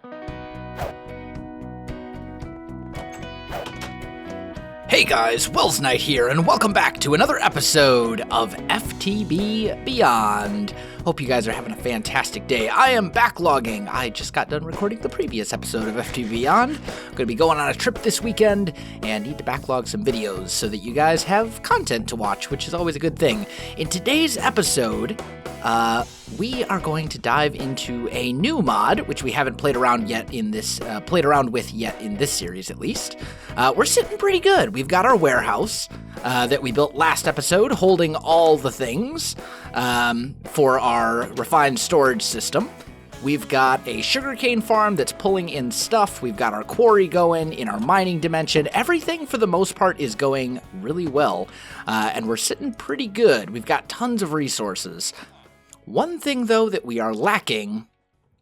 Hey guys, Welsknight here, and welcome back to another episode of FTB Beyond. Hope you guys are having a fantastic day. I am backlogging. I just got done recording the previous episode of FTB Beyond. I'm going to be going on a trip this weekend and need to backlog some videos so that you guys have content to watch, which is always a good thing. In today's episode, we are going to dive into a new mod, which we haven't played around with yet in this series, at least. We're sitting pretty good. We've got our warehouse that we built last episode, holding all the things for our refined storage system. We've got a sugarcane farm that's pulling in stuff. We've got our quarry going in our mining dimension. Everything, for the most part, is going really well, and we're sitting pretty good. We've got tons of resources. One thing, though, that we are lacking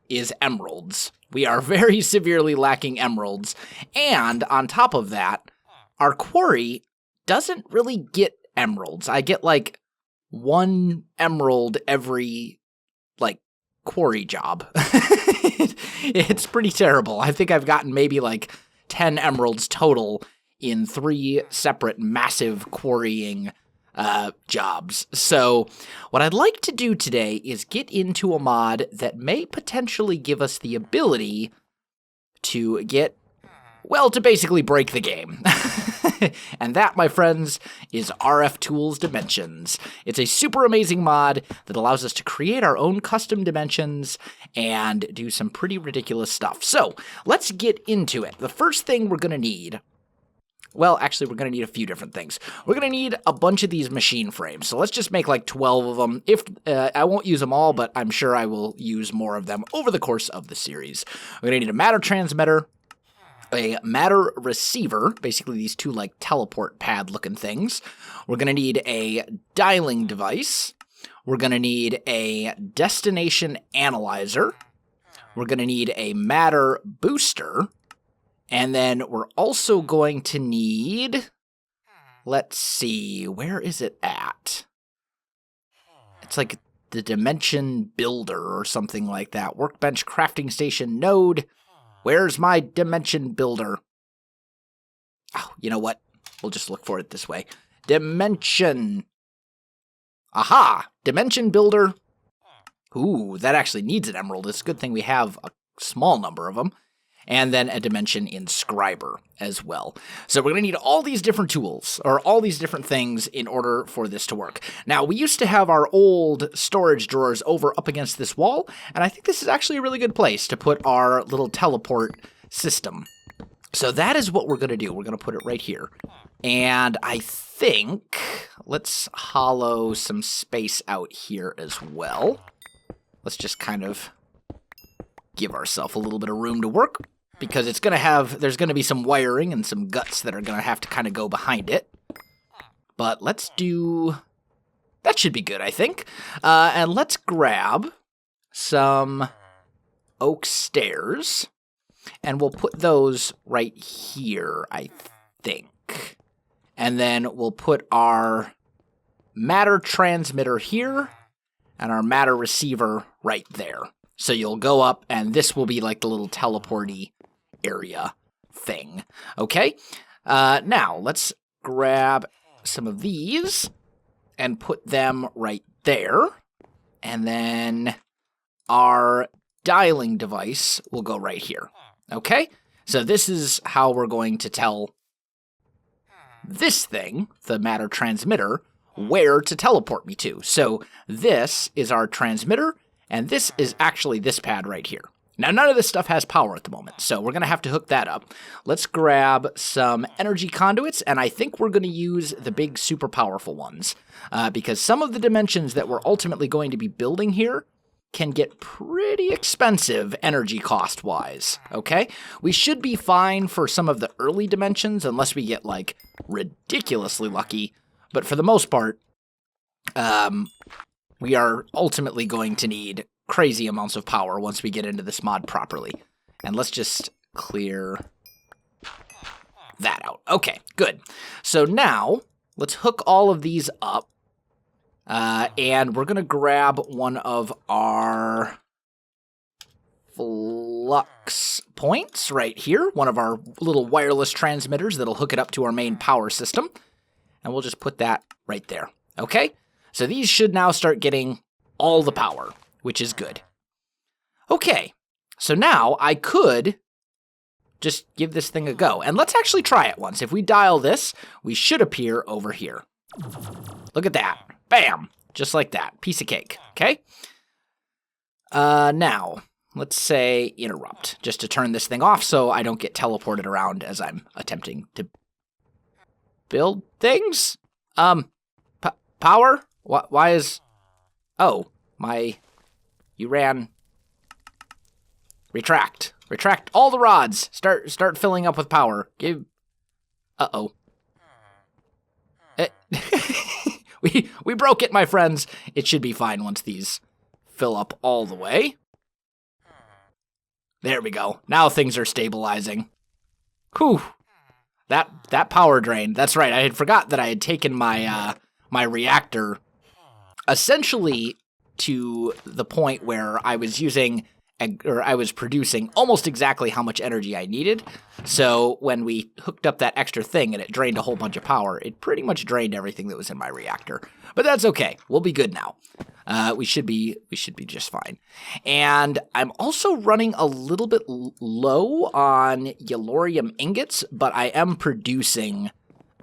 is emeralds. We are very severely lacking emeralds, and on top of that, our quarry doesn't really get emeralds. I get, like, 1 emerald every, like, quarry job. It's pretty terrible. I think I've gotten maybe, like, 10 emeralds total in 3 separate massive quarrying jobs. So what I'd like to do today is get into a mod that may potentially give us the ability to to basically break the game. And that, my friends, is RFTools Dimensions. It's a super amazing mod that allows us to create our own custom dimensions and do some pretty ridiculous stuff. So let's get into it. The first thing we're going to need, well, actually, we're going to need a few different things. We're going to need a bunch of these machine frames. So let's just make like 12 of them. I won't use them all, but I'm sure I will use more of them over the course of the series. We're going to need a matter transmitter, a matter receiver, basically these 2 like teleport pad looking things. We're going to need a dialing device. We're going to need a destination analyzer. We're going to need a matter booster. And then we're also going to need, let's see, where is it at? It's like the dimension builder or something like that. Workbench crafting station node. Where's my dimension builder? Oh, you know what? We'll just look for it this way. Dimension. Aha! Dimension builder. Ooh, that actually needs an emerald. It's a good thing we have a small number of them. And then a dimension inscriber as well. So we're going to need all these different tools, or all these different things, in order for this to work. Now, we used to have our old storage drawers over up against this wall, and I think this is actually a really good place to put our little teleport system. So that is what we're going to do. We're going to put it right here. And I think, let's hollow some space out here as well. Let's just kind of give ourselves a little bit of room to work, because there's going to be some wiring and some guts that are going to have to kind of go behind it. But that should be good, I think. And let's grab some oak stairs, and we'll put those right here, I think. And then we'll put our matter transmitter here, and our matter receiver right there. So you'll go up, and this will be like the little teleporty area thing. Okay? Now, let's grab some of these and put them right there. And then our dialing device will go right here. Okay? So this is how we're going to tell this thing, the matter transmitter, where to teleport me to. So this is our transmitter, and this is actually this pad right here. Now, none of this stuff has power at the moment, so we're going to have to hook that up. Let's grab some energy conduits, and I think we're going to use the big super powerful ones, because some of the dimensions that we're ultimately going to be building here can get pretty expensive energy cost-wise, okay? We should be fine for some of the early dimensions, unless we get, like, ridiculously lucky, but for the most part, we are ultimately going to need crazy amounts of power once we get into this mod properly. And let's just clear that out. Okay, good. So now, let's hook all of these up. And we're going to grab one of our flux points right here, one of our little wireless transmitters that'll hook it up to our main power system. And we'll just put that right there. Okay? So these should now start getting all the power, which is good. Okay, so now I could just give this thing a go. And let's actually try it once. If we dial this, we should appear over here. Look at that. Bam! Just like that. Piece of cake. Okay? Now, let's say interrupt, just to turn this thing off so I don't get teleported around as I'm attempting to build things? Power? Why is... Oh, you ran... Retract. Retract all the rods. Start filling up with power. Uh-oh. We broke it, my friends. It should be fine once these fill up all the way. There we go. Now things are stabilizing. Whew. That power drain. That's right. I had forgot that I had taken my my reactor essentially to the point where I was producing almost exactly how much energy I needed. So when we hooked up that extra thing and it drained a whole bunch of power, it pretty much drained everything that was in my reactor. But that's okay. We'll be good now. We should be just fine. And I'm also running a little bit low on yellorium ingots, but I am producing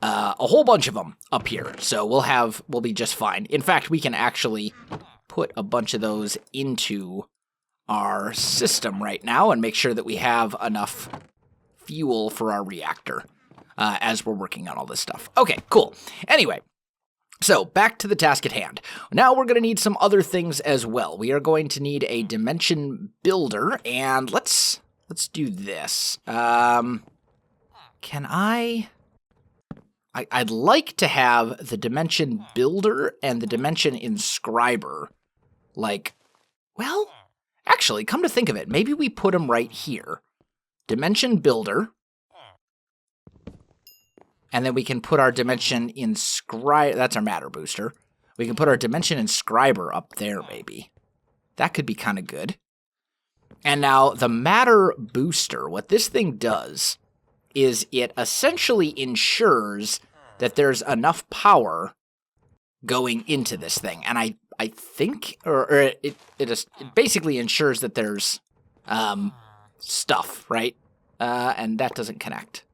a whole bunch of them up here. So we'll be just fine. In fact, we can actually put a bunch of those into our system right now and make sure that we have enough fuel for our reactor as we're working on all this stuff. Okay, cool. Anyway, so back to the task at hand. Now we're going to need some other things as well. We are going to need a dimension builder, and let's do this. Can I'd like to have the dimension builder and the dimension inscriber, actually, come to think of it, maybe we put them right here. Dimension builder. And then we can put our dimension inscriber. That's our matter booster. We can put our dimension inscriber up there, maybe. That could be kind of good. And now the matter booster, what this thing does is it essentially ensures that there's enough power going into this thing. And I think, it basically ensures that there's stuff, right? And that doesn't connect.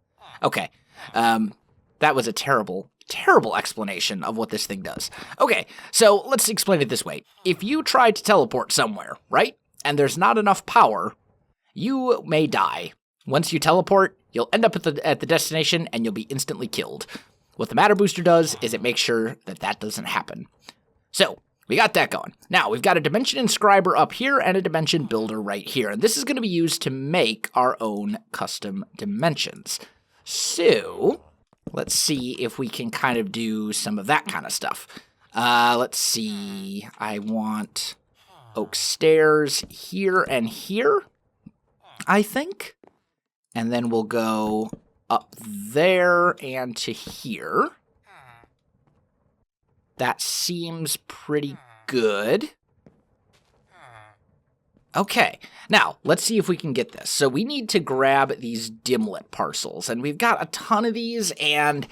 Okay. That was a terrible, terrible explanation of what this thing does. Okay, so let's explain it this way. If you try to teleport somewhere, right, and there's not enough power, you may die. Once you teleport, you'll end up at the destination and you'll be instantly killed. What the matter booster does is it makes sure that that doesn't happen. So, we got that going. Now, we've got a dimension inscriber up here and a dimension builder right here. And this is going to be used to make our own custom dimensions. So, let's see if we can kind of do some of that kind of stuff. Let's see. I want oak stairs here and here, I think. And then we'll go up there and to here. That seems pretty good. Okay, now, let's see if we can get this. So we need to grab these Dimlet parcels, and we've got a ton of these, and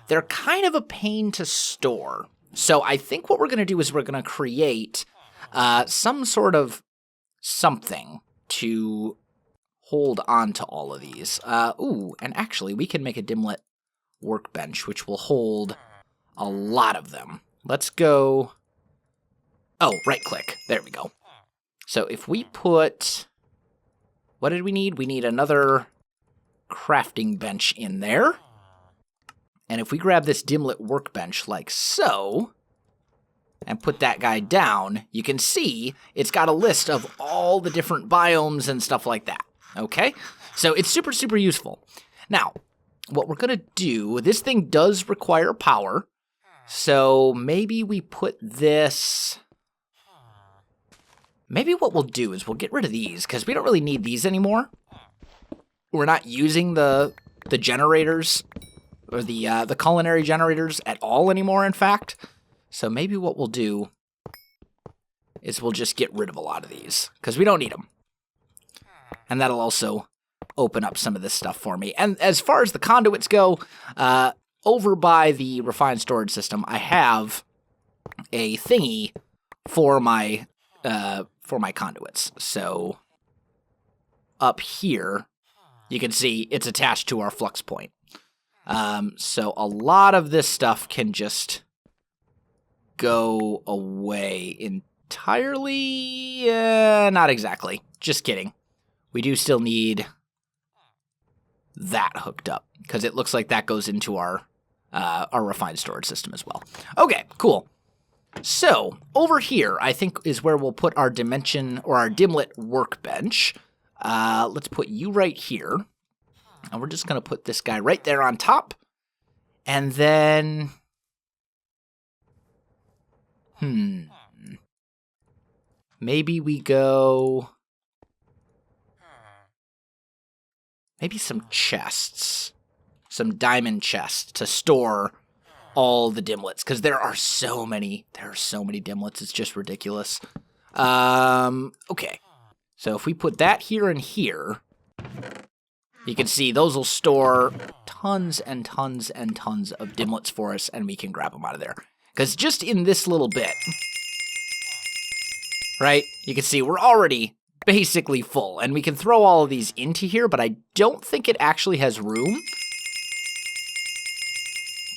they're kind of a pain to store. So I think what we're going to do is we're going to create some sort of something to hold on to all of these. And actually, we can make a Dimlet workbench, which will hold a lot of them. Let's go... Oh, right-click. There we go. So if we put... What did we need? We need another crafting bench in there. And if we grab this Dimlet workbench like so, and put that guy down, you can see it's got a list of all the different biomes and stuff like that. Okay? So it's super, super useful. Now, what we're going to do, this thing does require power, so maybe we put this... Maybe what we'll do is we'll get rid of these, because we don't really need these anymore. We're not using the generators, or the culinary generators at all anymore, in fact. So maybe what we'll do is we'll just get rid of a lot of these, because we don't need them. And that'll also open up some of this stuff for me. And as far as the conduits go, over by the refined storage system, I have a thingy for my conduits. So up here, you can see it's attached to our flux point. So a lot of this stuff can just go away entirely. Not exactly. Just kidding. We do still need that hooked up because it looks like that goes into our refined storage system as well. Okay, cool. So over here, I think is where we'll put our dimension or our Dimlet workbench. Let's put you right here. And we're just going to put this guy right there on top. And then... Maybe we go... Maybe some chests. Some diamond chests to store all the Dimlets. Because there are so many. There are so many Dimlets. It's just ridiculous. Okay. So if we put that here and here... You can see those will store tons and tons and tons of Dimlets for us, and we can grab them out of there. Because just in this little bit, right, you can see we're already basically full. And we can throw all of these into here, but I don't think it actually has room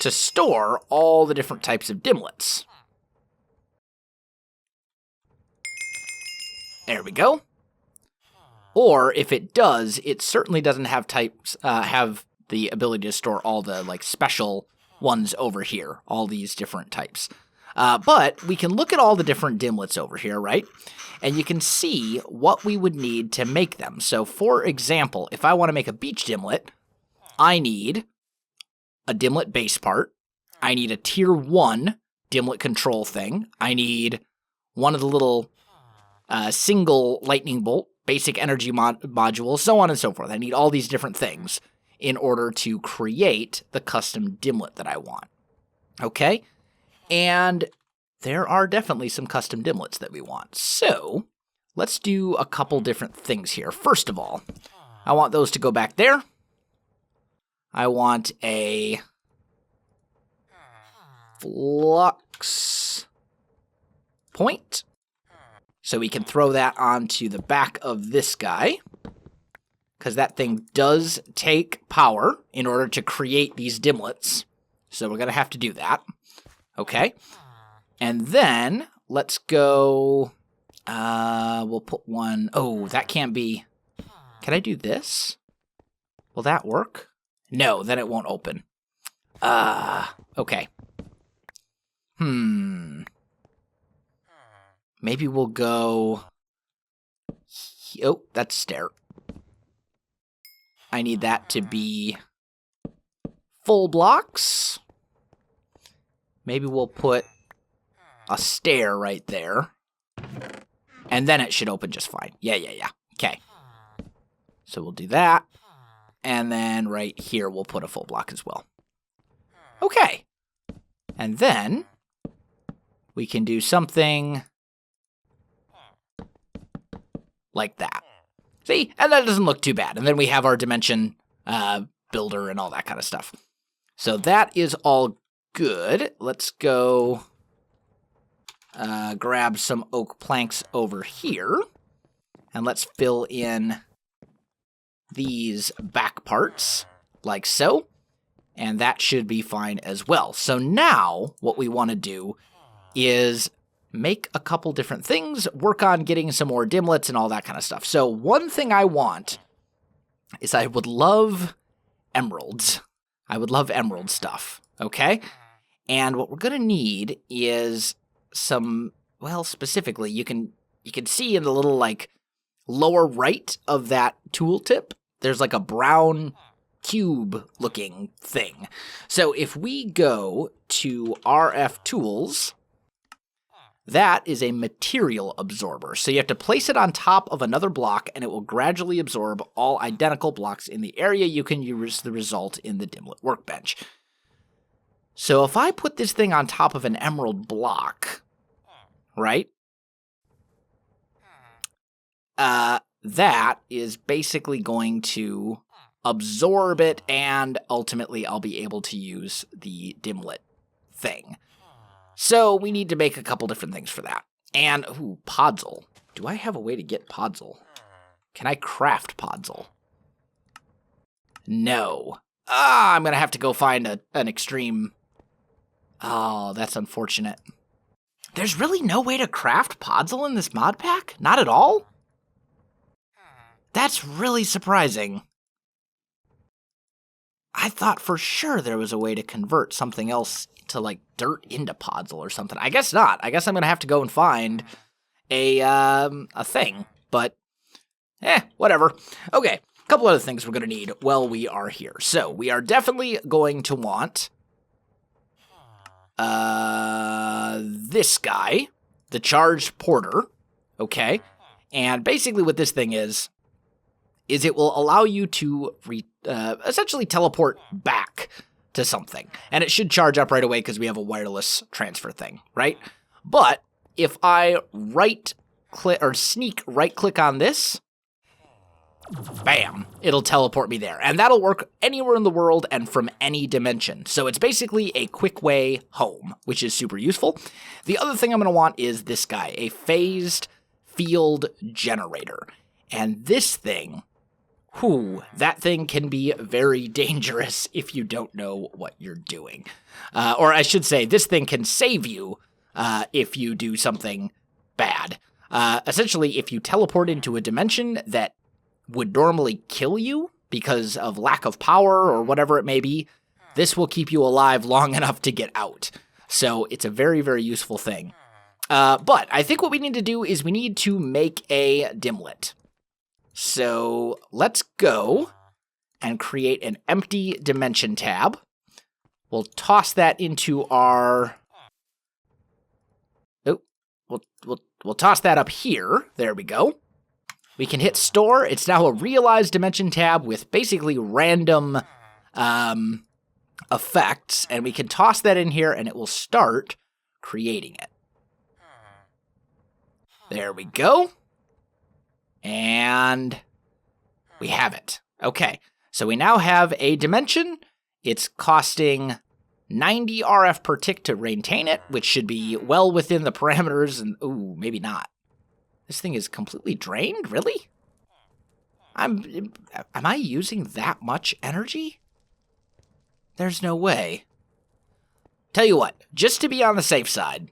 to store all the different types of Dimlets. There we go. Or if it does, it certainly doesn't have the ability to store all the like special ones over here, all these different types. But we can look at all the different Dimlets over here, right? And you can see what we would need to make them. So for example, if I want to make a beach Dimlet, I need a Dimlet base part. I need a tier 1 Dimlet control thing. I need one of the little single lightning bolt, basic energy module, so on and so forth. I need all these different things in order to create the custom Dimlet that I want. Okay? And there are definitely some custom Dimlets that we want. So, let's do a couple different things here. First of all, I want those to go back there. I want a flux point. So we can throw that onto the back of this guy, because that thing does take power in order to create these Dimlets. So we're going to have to do that. Okay. And then let's go, we'll put one, oh, that can't be, can I do this? Will that work? No, then it won't open. Okay. Maybe we'll go... Oh, that's stair. I need that to be full blocks. Maybe we'll put a stair right there. And then it should open just fine. Yeah. Okay. So we'll do that. And then right here, we'll put a full block as well. Okay. And then we can do something... like that. See? And that doesn't look too bad. And then we have our dimension builder and all that kind of stuff. So that is all good. Let's go grab some oak planks over here. And let's fill in these back parts like so. And that should be fine as well. So now what we want to do is make a couple different things, work on getting some more Dimlets and all that kind of stuff. So one thing I want is I would love emeralds. I would love emerald stuff, okay? And what we're going to need is some, well, specifically, you can see in the little, like, lower right of that tooltip, there's like a brown cube-looking thing. So if we go to RFTools... that is a material absorber. So you have to place it on top of another block, and it will gradually absorb all identical blocks in the area. You can use the result in the Dimlet workbench. So if I put this thing on top of an emerald block, right? that is basically going to absorb it, and ultimately I'll be able to use the Dimlet thing. So we need to make a couple different things for that. And, ooh, Podzol. Do I have a way to get Podzol? Can I craft Podzol? No. I'm going to have to go find an extreme... Oh, that's unfortunate. There's really no way to craft Podzol in this mod pack? Not at all? That's really surprising. I thought for sure there was a way to convert something else to, like, dirt into Podzol or something. I guess not. I guess I'm going to have to go and find a thing. But, whatever. Okay, a couple other things we're going to need while we are here. So, we are definitely going to want this guy, the charged porter, okay? And basically what this thing is it will allow you to essentially teleport back to something. And it should charge up right away because we have a wireless transfer thing, right? But if I right-click or sneak right-click on this, bam, it'll teleport me there. And that'll work anywhere in the world and from any dimension. So it's basically a quick way home, which is super useful. The other thing I'm going to want is this guy, a phased field generator. And this thing, that thing can be very dangerous if you don't know what you're doing. Or I should say, this thing can save you if you do something bad. Essentially, if you teleport into a dimension that would normally kill you because of lack of power or whatever it may be, this will keep you alive long enough to get out. So it's a very, very useful thing. But I think what we need to do is we need to make a Dimlet. So let's go and create an empty dimension tab. We'll toss that into our... Oh, we'll toss that up here. There we go. We can hit store. It's now a realized dimension tab with basically random effects, and we can toss that in here and it will start creating it. There we go. And we have it. Okay, so we now have a dimension. It's costing 90 RF per tick to maintain it, which should be well within the parameters, and ooh, maybe not. This thing is completely drained? Really? Am I using that much energy? There's no way. Tell you what, just to be on the safe side,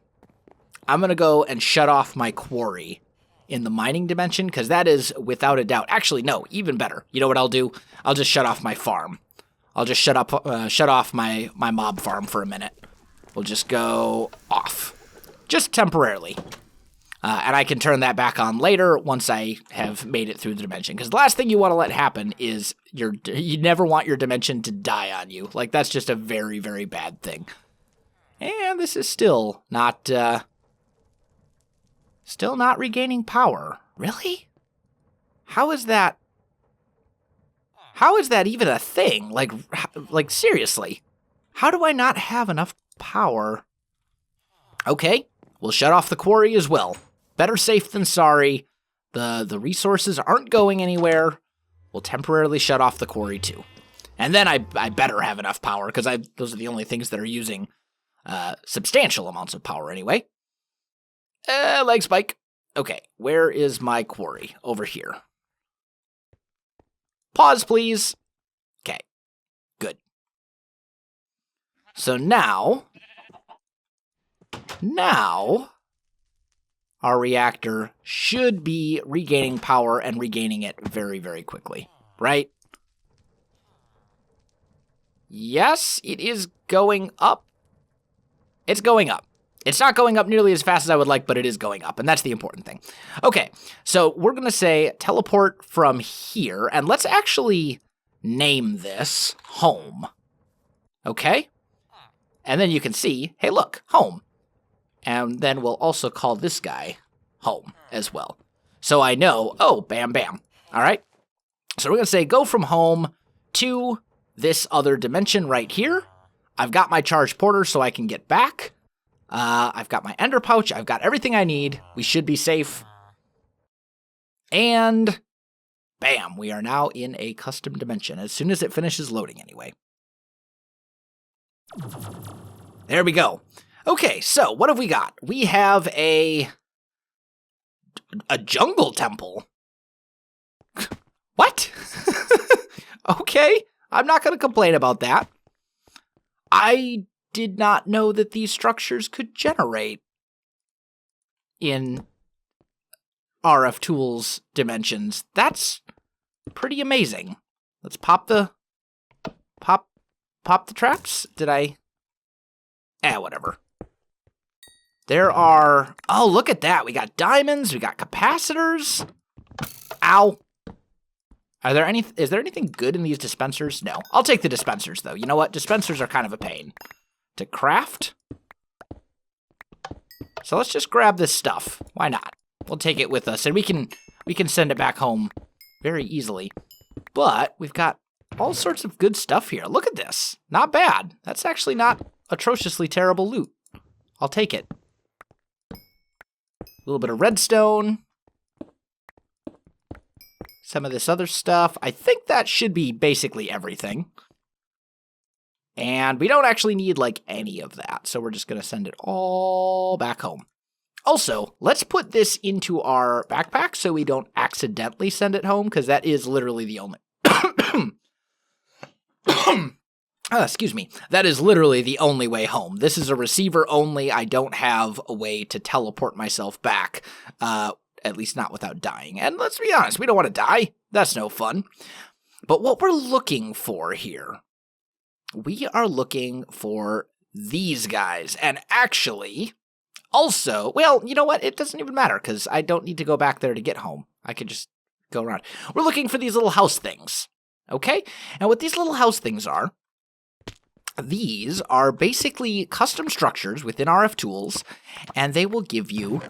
I'm going to go and shut off my quarry in the mining dimension, because that is without a doubt. Actually, no, even better. You know what I'll do? I'll just shut off my farm. I'll just shut off my mob farm for a minute. We'll just go off. Just temporarily. And I can turn that back on later once I have made it through the dimension. Because the last thing you want to let happen is you never want your dimension to die on you. Like, that's just a very, very bad thing. And this is still not regaining power. Really? How is that? How is that even a thing? Like seriously. How do I not have enough power? Okay, we'll shut off the quarry as well. Better safe than sorry. The resources aren't going anywhere. We'll temporarily shut off the quarry too. And then I better have enough power, because those are the only things that are using substantial amounts of power anyway. Leg spike. Okay, where is my quarry? Over here. Pause, please. Okay, good. So now, our reactor should be regaining power and regaining it very, very quickly, right? Yes, it is going up. It's going up. It's not going up nearly as fast as I would like, but it is going up, and that's the important thing. Okay, so we're going to say teleport from here, and let's actually name this home. Okay? And then you can see, hey, look, home. And then we'll also call this guy home as well. So I know, oh, bam, bam. All right? So we're going to say go from home to this other dimension right here. I've got my charged porter so I can get back. I've got my ender pouch. I've got everything I need. We should be safe. And Bam, we are now in a custom dimension, as soon as it finishes loading anyway. There we go. Okay, so what have we got? We have a jungle temple. What? Okay, I'm not going to complain about that. I did not know that these structures could generate in RFTools dimensions. That's pretty amazing. Let's pop the traps. Did I? Whatever. There are, oh, look at that. We got diamonds, we got capacitors. Ow. Is there anything good in these dispensers? No. I'll take the dispensers though. You know what? Dispensers are kind of a pain to craft. So let's just grab this stuff. Why not? We'll take it with us and we can send it back home very easily. But we've got all sorts of good stuff here. Look at this. Not bad. That's actually not atrociously terrible loot. I'll take it. A little bit of redstone. Some of this other stuff. I think that should be basically everything. And we don't actually need, like, any of that. So we're just going to send it all back home. Also, let's put this into our backpack so we don't accidentally send it home, because that is literally the only... excuse me. That is literally the only way home. This is a receiver only. I don't have a way to teleport myself back, at least not without dying. And let's be honest, we don't want to die. That's no fun. But what we're looking for here, we are looking for these guys. And actually, also, well, you know what? It doesn't even matter because I don't need to go back there to get home. I could just go around. We're looking for these little house things. Okay? And what these little house things are, these are basically custom structures within RFTools, and they will give you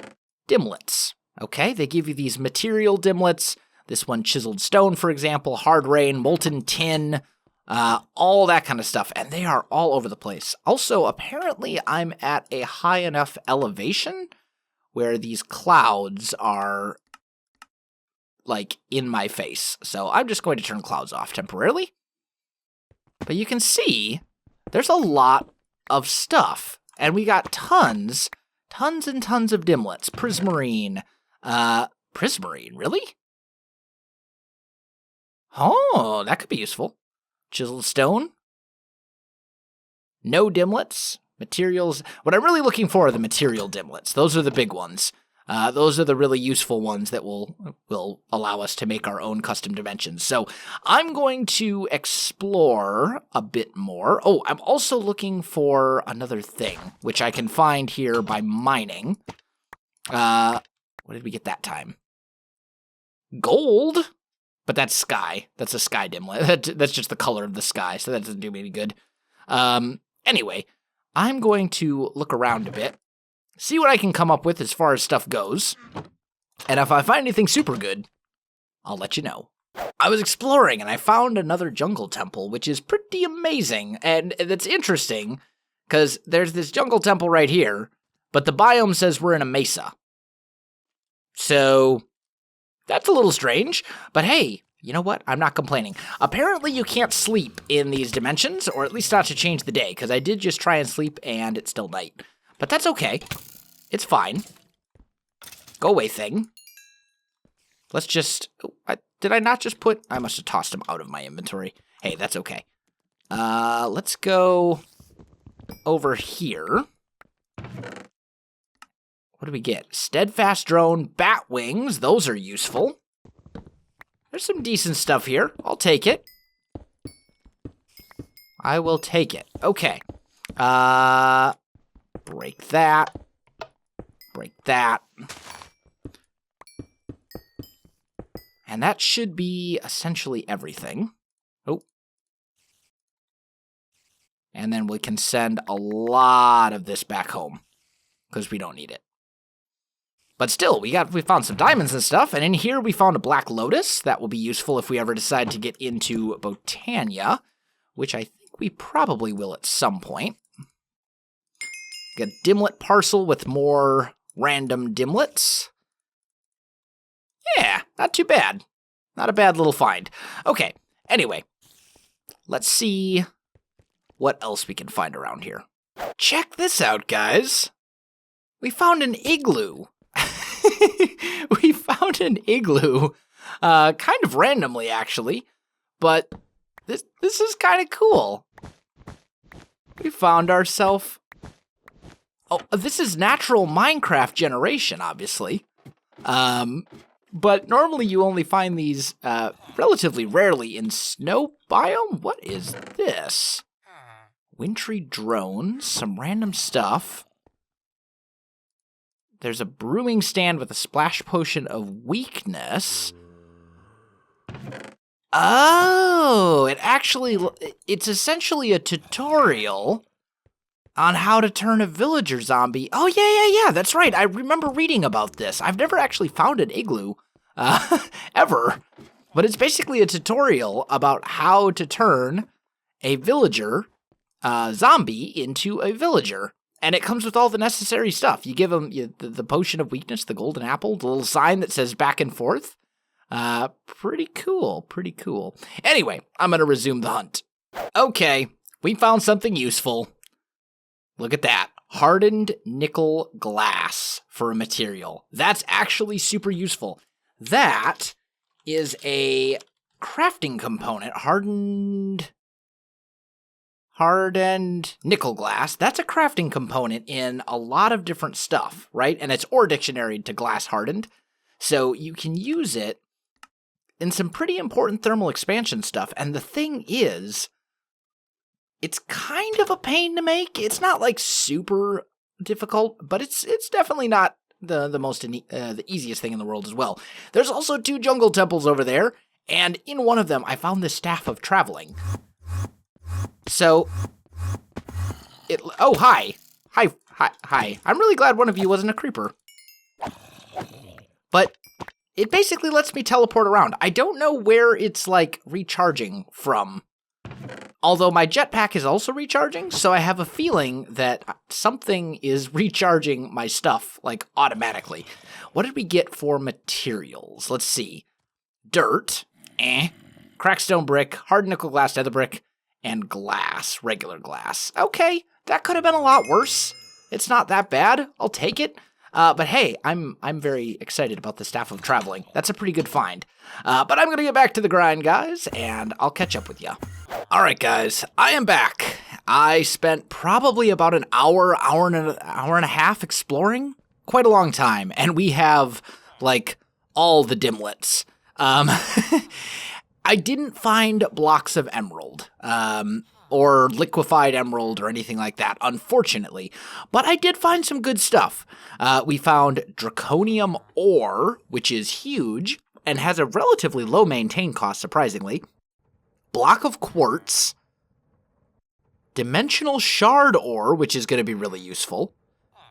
dimlets. Okay? They give you these material dimlets. This one, chiseled stone, for example, hard rain, molten tin, all that kind of stuff. And they are all over the place. Also, apparently, I'm at a high enough elevation where these clouds are, like, in my face. So I'm just going to turn clouds off temporarily. But you can see there's a lot of stuff. And we got tons and tons of dimlets. Prismarine. Prismarine, really? Oh, that could be useful. Chiseled stone. No dimlets. Materials. What I'm really looking for are the material dimlets. Those are the big ones. Those are the really useful ones that will allow us to make our own custom dimensions. So I'm going to explore a bit more. Oh, I'm also looking for another thing, which I can find here by mining. What did we get that time? Gold? But that's sky. That's a sky dimlet. That's just the color of the sky, so that doesn't do me any good. Anyway, I'm going to look around a bit, see what I can come up with as far as stuff goes, and if I find anything super good, I'll let you know. I was exploring, and I found another jungle temple, which is pretty amazing, and it's interesting, because there's this jungle temple right here, but the biome says we're in a mesa. So that's a little strange, but hey, you know what? I'm not complaining. Apparently you can't sleep in these dimensions, or at least not to change the day, because I did just try and sleep and it's still night. But that's okay. It's fine. Go away, thing. Let's just... did I not just put... I must have tossed them out of my inventory. Hey, that's okay. Let's go over here. What do we get? Steadfast drone, bat wings. Those are useful. There's some decent stuff here. I'll take it. I will take it. Okay. Break that. Break that. And that should be essentially everything. Oh. And then we can send a lot of this back home, because we don't need it. But still, we found some diamonds and stuff, and in here we found a black lotus. That will be useful if we ever decide to get into Botania, which I think we probably will at some point. Got a dimlet parcel with more random dimlets. Yeah, not too bad. Not a bad little find. Okay, anyway, let's see what else we can find around here. Check this out, guys. We found an igloo. We found an igloo, kind of randomly, actually, but this is kind of cool. We found ourselves... Oh, this is natural Minecraft generation, obviously. But normally you only find these relatively rarely in snow biome. What is this? Wintry drones, some random stuff. There's a brewing stand with a splash potion of weakness. Oh, it's essentially a tutorial on how to turn a villager zombie. Oh, yeah, that's right. I remember reading about this. I've never actually found an igloo, ever. But it's basically a tutorial about how to turn a villager zombie into a villager. And it comes with all the necessary stuff. You give them the potion of weakness, the golden apple, the little sign that says back and forth. Pretty cool. Anyway, I'm going to resume the hunt. Okay, we found something useful. Look at that. Hardened nickel glass for a material. That's actually super useful. That is a crafting component. Hardened nickel glass. That's a crafting component in a lot of different stuff, right? And it's ore dictionary to glass hardened. So you can use it in some pretty important thermal expansion stuff. And the thing is, it's kind of a pain to make. It's not like super difficult, but it's definitely not the easiest thing in the world as well. There's also 2 jungle temples over there, and in one of them I found the Staff of Traveling. So, hi. I'm really glad one of you wasn't a creeper. But it basically lets me teleport around. I don't know where it's, like, recharging from. Although my jetpack is also recharging, so I have a feeling that something is recharging my stuff, like, automatically. What did we get for materials? Let's see. Dirt, crackstone brick, hard nickel glass, nether brick, and glass, regular glass. Okay, that could have been a lot worse. It's not that bad. I'll take it. But hey, I'm very excited about the Staff of Traveling. That's a pretty good find. But I'm going to get back to the grind, guys, and I'll catch up with you. All right, guys, I am back. I spent probably about an hour and a half exploring. Quite a long time. And we have, like, all the dimlets. I didn't find blocks of emerald. Or liquefied emerald or anything like that, unfortunately. But I did find some good stuff. We found draconium ore, which is huge, and has a relatively low maintain cost, surprisingly. Block of quartz. Dimensional shard ore, which is going to be really useful.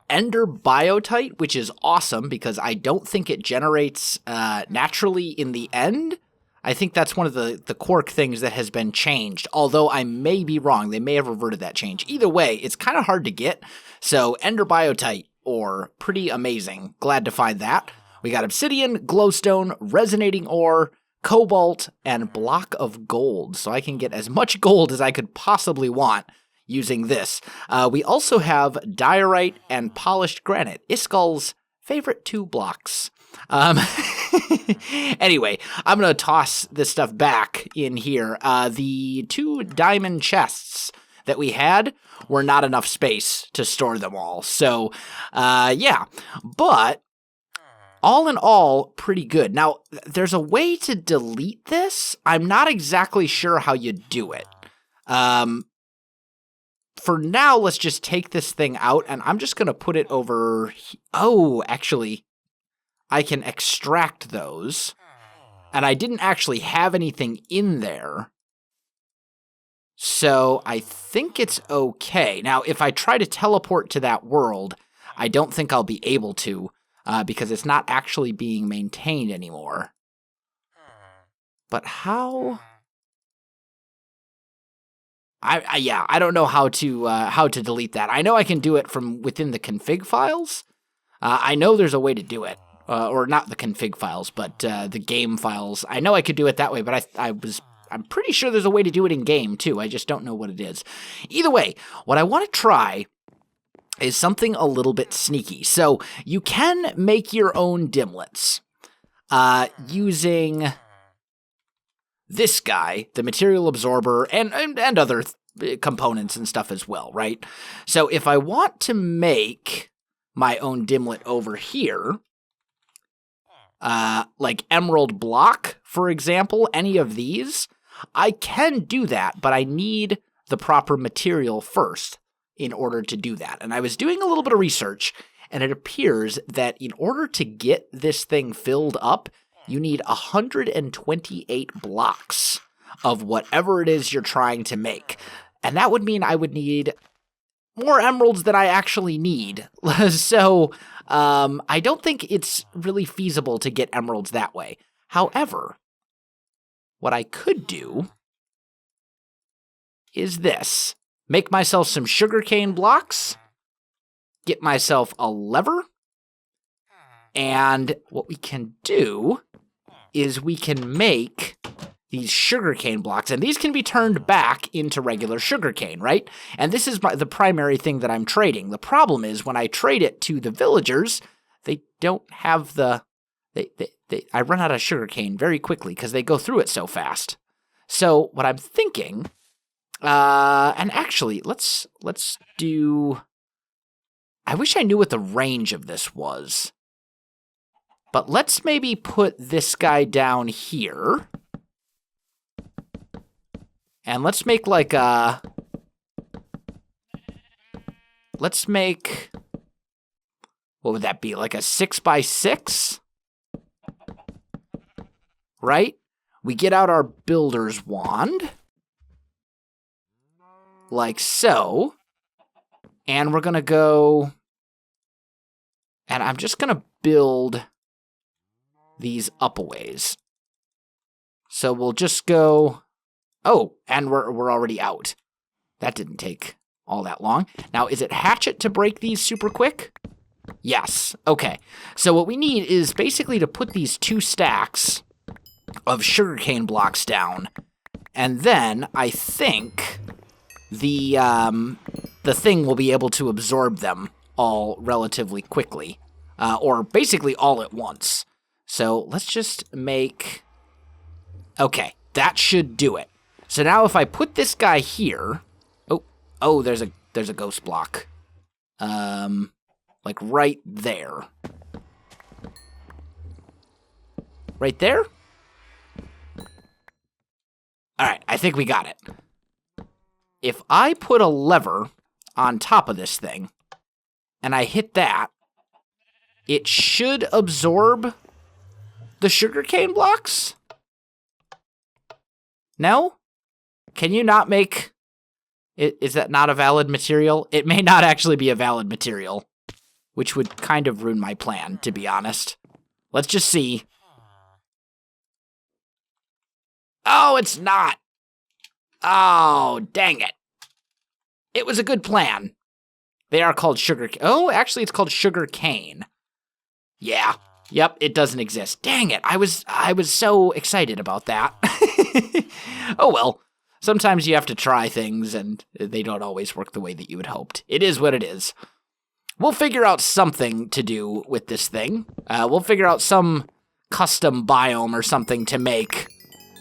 Ender biotite, which is awesome because I don't think it generates naturally in the end. I think that's one of the quirk things that has been changed, although I may be wrong. They may have reverted that change. Either way, it's kind of hard to get, so Ender Biotite ore, pretty amazing. Glad to find that. We got obsidian, glowstone, resonating ore, cobalt, and block of gold, so I can get as much gold as I could possibly want using this. We also have diorite and polished granite, Iskal's favorite 2 blocks. Anyway, I'm going to toss this stuff back in here. The 2 diamond chests that we had were not enough space to store them all. So, yeah. But, all in all, pretty good. Now, there's a way to delete this. I'm not exactly sure how you do it. For now, let's just take this thing out, and I'm just going to put it over... Oh, actually... I can extract those, and I didn't actually have anything in there, so I think it's okay. Now, if I try to teleport to that world, I don't think I'll be able to, because it's not actually being maintained anymore. But how? I don't know how to delete that. I know I can do it from within the config files. I know there's a way to do it. or not the config files, but the game files. I know I could do it that way, but I'm pretty sure there's a way to do it in game too. I just don't know what it is. Either way, what I want to try is something a little bit sneaky. So you can make your own dimlets using this guy, the material absorber, and other components and stuff as well, right? So if I want to make my own dimlet over here, like emerald block, for example, any of these, I can do that, but I need the proper material first in order to do that. And I was doing a little bit of research, and it appears that in order to get this thing filled up, you need 128 blocks of whatever it is you're trying to make. And that would mean I would need more emeralds than I actually need. So I don't think it's really feasible to get emeralds that way. However, what I could do is this. Make myself some sugarcane blocks, get myself a lever, and what we can do is we can make these sugarcane blocks, and these can be turned back into regular sugarcane, right? And this is the primary thing that I'm trading. The problem is when I trade it to the villagers, they don't have the... I run out of sugarcane very quickly because they go through it so fast. So what I'm thinking... and actually, let's do... I wish I knew what the range of this was. But let's maybe put this guy down here. And let's make like a... Let's make... What would that be? Like a 6x6? Right? We get out our builder's wand. Like so. And we're going to go... And I'm just going to build these up a ways. So we'll just go... Oh, and we're already out. That didn't take all that long. Now, is it hatchet to break these super quick? Yes. Okay. So what we need is basically to put these 2 stacks of sugarcane blocks down. And then I think the thing will be able to absorb them all relatively quickly. Or basically all at once. So let's just make... Okay, that should do it. So now if I put this guy here... Oh, there's a ghost block. Like right there. Right there? Alright, I think we got it. If I put a lever on top of this thing, and I hit that, it should absorb the sugarcane blocks? No? Can you not make... Is that not a valid material? It may not actually be a valid material, which would kind of ruin my plan, to be honest. Let's just see. Oh, it's not. Oh, dang it. It was a good plan. They are called sugar... Oh, actually, it's called sugar cane. Yeah. Yep, it doesn't exist. Dang it. I was so excited about that. Oh, well. Sometimes you have to try things, and they don't always work the way that you had hoped. It is what it is. We'll figure out something to do with this thing. We'll figure out some custom biome or something to make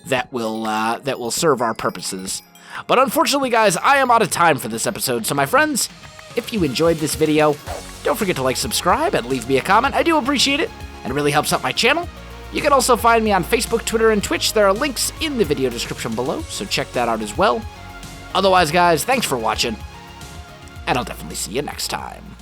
that will serve our purposes. But unfortunately, guys, I am out of time for this episode. So, my friends, if you enjoyed this video, don't forget to like, subscribe, and leave me a comment. I do appreciate it, and it really helps out my channel. You can also find me on Facebook, Twitter, and Twitch. There are links in the video description below, so check that out as well. Otherwise, guys, thanks for watching, and I'll definitely see you next time.